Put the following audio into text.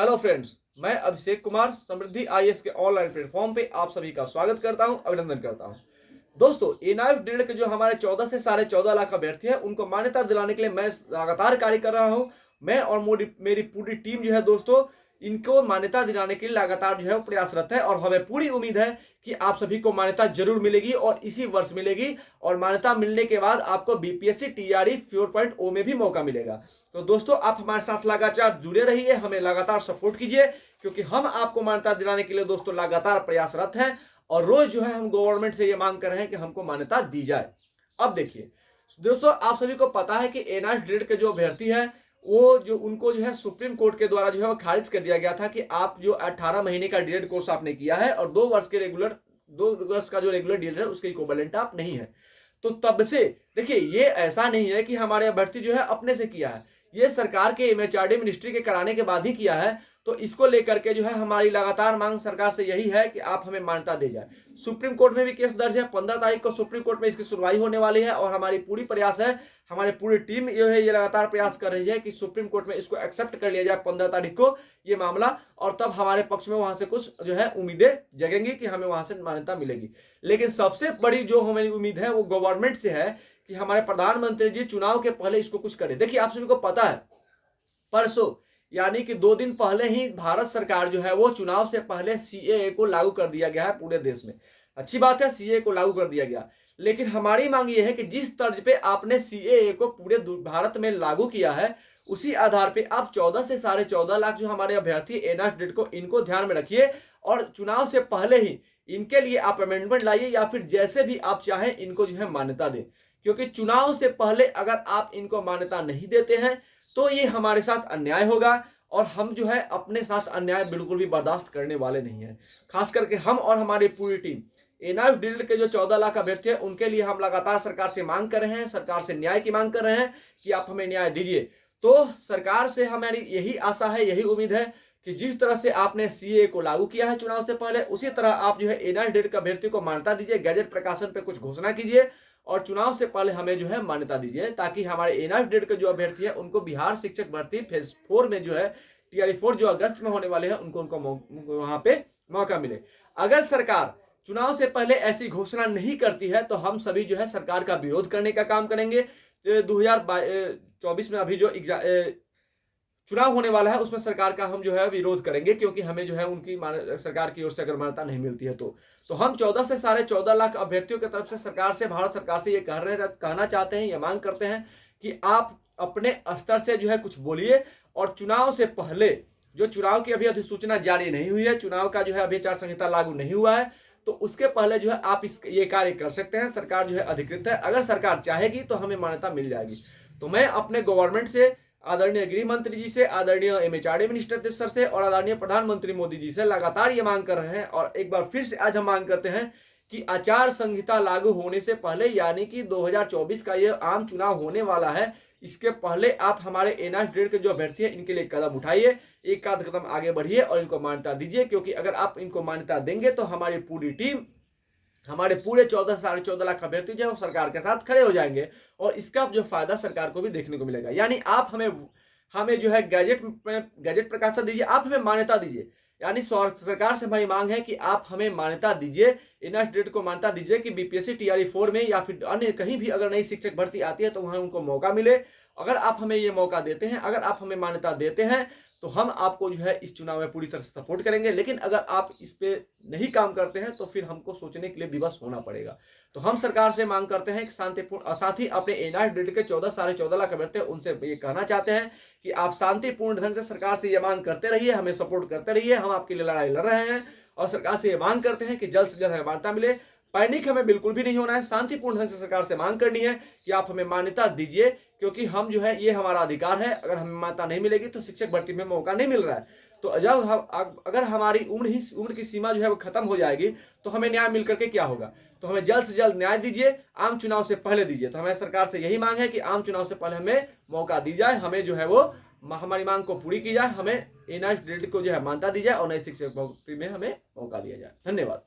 Hello friends, मैं अभिषेक कुमार समृद्धि IAS के online platform पे आप सभी का स्वागत करता हूं, अभिनंदन करता हूं। दोस्तों, एनआईएफ ड्रिल के जो हमारे 14 से 14.5 लाख अभ्यर्थी हैं, उनको मान्यता दिलाने के लिए मैं लगातार कार्य कर रहा हूं। मैं और मेरी पूरी टीम जो है दोस्तों, इनको मान्यता दिलाने के लिए लगातार जो है वो प्रयासरत है और हमें पूरी उम्मीद है कि आप सभी को मान्यता जरूर मिलेगी और इसी वर्ष मिलेगी। और मान्यता मिलने के बाद आपको बीपीएससी टीआरई 4.0 में भी मौका मिलेगा। तो दोस्तों, आप हमारे साथ लगातार जुड़े रहिए, हमें लगातार सपोर्ट कीजिए, क्योंकि हम आपको मान्यता दिलाने के लिए दोस्तों लगातार प्रयासरत हैं और रोज जो है हम गवर्नमेंट से ये मांग कर रहे हैं कि हमको मान्यता दी जाए। अब देखिए दोस्तों, आप सभी को पता है कि एनआईएफ ड्रिल के जो अभ्यर्थी है वो जो उनको जो है सुप्रीम कोर्ट के द्वारा जो है वो खारिज कर दिया गया था कि आप जो 18 महीने का डीएड कोर्स आपने किया है और 2 वर्ष का जो रेगुलर डीएड है उसके इक्विवेलेंट आप नहीं है। तो तब से देखिए, ये ऐसा नहीं है कि हमारे अभ्यर्थी जो है अपने से किया है, ये सरकार के एमएचआरडी मिनिस्ट्री के कराने के बाद ही किया है। तो इसको लेकर के जो है हमारी लगातार मांग सरकार से यही है कि आप हमें मान्यता दे जाए। सुप्रीम कोर्ट में भी केस दर्ज है, 15 तारीख को सुप्रीम कोर्ट में इसकी सुनवाई होने वाली है और हमारी पूरी प्रयास है, हमारी पूरी टीम जो है ये लगातार प्रयास कर रही है कि सुप्रीम कोर्ट में इसको एक्सेप्ट कर लिया जाए 15 तारीख को ये मामला, और तब हमारे पक्ष में वहां से कुछ जो है उम्मीदें जगेंगी कि हमें वहां से मान्यता मिलेगी। लेकिन सबसे बड़ी जो हमारी उम्मीद है वो गवर्नमेंट से है कि हमारे प्रधानमंत्री जी चुनाव के पहले इसको कुछ करें। देखिए, आप सभी को पता है, परसों यानी कि 2 दिन पहले ही भारत सरकार जो है वो चुनाव से पहले सीएए को लागू कर दिया गया है पूरे देश में। अच्छी बात है, सीएए को लागू कर दिया गया, लेकिन हमारी मांग ये है कि जिस तर्ज पे आपने सीएए को पूरे भारत में लागू किया है, उसी आधार पे आप 14 से 14.5 लाख जो हमारे अभ्यर्थी एनआईएफ ड्रिल को, इनको ध्यान में रखिए और चुनाव से पहले ही इनके लिए आप अमेंडमेंट लाइए या फिर जैसे भी आप चाहें इनको जो है मान्यता दें। क्योंकि चुनाव से पहले अगर आप इनको मान्यता नहीं देते हैं तो ये हमारे साथ अन्याय होगा और हम जो है अपने साथ अन्याय बिल्कुल भी बर्दाश्त करने वाले नहीं है। खास करके हम और हमारी पूरी टीम एनआईएफ ड्रिल के जो 14 लाख अभ्यर्थी हैं उनके लिए हम लगातार सरकार से मांग कर रहे हैं, सरकार से न्याय की मांग कर रहे हैं कि आप हमें न्याय दीजिए। तो सरकार से हमारी यही आशा है, यही उम्मीद है कि जिस तरह से आपने सीए को लागू किया है चुनाव से पहले, उसी तरह आप जो है एनआईएफ ड्रिल के अभ्यर्थी को मान्यता दीजिए, गैजेट प्रकाशन पे कुछ घोषणा कीजिए और चुनाव से पहले हमें जो है मान्यता दीजिए, ताकि हमारे एनआईएफ ड्रिल के जो अभ्यर्थी है उनको बिहार शिक्षक भर्ती फेज 4 में जो है टीआरई 4 जो अगस्त में होने वाले हैं उनको वहां पे मौका मिले। अगर सरकार चुनाव से पहले ऐसी घोषणा नहीं करती है तो हम सभी जो है सरकार का विरोध करने का काम करेंगे। 2024 में अभी जो चुनाव होने वाला है उसमें सरकार का हम जो है विरोध करेंगे, क्योंकि हमें जो है उनकी सरकार की ओर से अगर मान्यता नहीं मिलती है तो हम 14 से 14.5 लाख अभ्यर्थियों की तरफ से सरकार से, भारत सरकार से ये कहना चाहते हैं, ये मांग करते हैं कि आप अपने स्तर से जो है कुछ बोलिए और चुनाव से पहले, जो चुनाव की अभी अधिसूचना जारी नहीं हुई है, चुनाव का जो है अभी आचार संहिता लागू नहीं हुआ है, तो उसके पहले जो है आप ये कार्य कर सकते हैं। सरकार जो है अधिकृत है, अगर सरकार चाहेगी तो हमें मान्यता मिल जाएगी। तो मैं अपने गवर्नमेंट से, आदरणीय गृह मंत्री जी से, आदरणीय एमएचआरडी मिनिस्टर सर से और आदरणीय प्रधानमंत्री मोदी जी से लगातार ये मांग कर रहे हैं और एक बार फिर से आज हम मांग करते हैं कि आचार संहिता लागू होने से पहले, यानी कि 2024 का ये आम चुनाव होने वाला है, इसके पहले आप हमारे एनआईएफ ड्रिल के जो अभ्यर्थी हैं इनके लिए कदम उठाइए, एक आध कदम आगे बढ़िए और इनको मान्यता दीजिए। क्योंकि अगर आप इनको मान्यता देंगे तो हमारी पूरी टीम, हमारे पूरे 14.5 लाख अभ्यर्थी जो है सरकार के साथ खड़े हो जाएंगे और इसका जो फायदा सरकार को भी देखने को मिलेगा। यानी आप हमें जो है गैजेट प्रकाशन दीजिए, आप हमें मान्यता दीजिए। यानी सरकार से हमारी मांग है कि आप हमें मान्यता दीजिए, एनआईएफ ड्रिल को मान्यता दीजिए कि बीपीएससी टीआरई 4 में या फिर अन्य कहीं भी अगर नई शिक्षक भर्ती आती है तो वहां उनको मौका मिले। अगर आप हमें ये मौका देते हैं, अगर आप हमें मान्यता देते हैं तो हम आपको जो है इस चुनाव में पूरी तरह से सपोर्ट करेंगे। लेकिन अगर आप इस पे नहीं काम करते हैं तो फिर हमको सोचने के लिए विवश होना पड़ेगा। तो हम सरकार से मांग करते हैं कि शांतिपूर्ण, साथ ही अपने एनआईएफ ड्रिल के 14.5 लाख अभ्यर्थी उनसे ये कहना चाहते हैं कि आप शांतिपूर्ण ढंग से सरकार से ये मांग करते रहिए, हमें सपोर्ट करते रहिए। हम आपके लिए लड़ाई लड़ रहे हैं और सरकार से ये मांग करते हैं कि जल्द से जल्द हमें मान्यता मिले। पैनिक हमें बिल्कुल भी नहीं होना है, शांतिपूर्ण ढंग से सरकार से मांग करनी है कि आप हमें मान्यता दीजिए, क्योंकि हम जो है ये हमारा अधिकार है। अगर हमें मान्यता नहीं मिलेगी तो शिक्षक भर्ती में मौका नहीं मिल रहा है, तो जब अगर हमारी उम्र की सीमा जो है वो खत्म हो जाएगी तो हमें न्याय मिल करके क्या होगा। तो हमें जल्द से जल्द न्याय दीजिए, आम चुनाव से पहले दीजिए। तो हमें सरकार से यही मांग है कि आम चुनाव से पहले हमें मौका दी जाए, हमें जो है वो हमारी मांग को पूरी की जाए, हमें एनआईएफ ड्रिल को जो है मान्यता दी जाए और नई शिक्षक भर्ती में हमें मौका दिया जाए। धन्यवाद।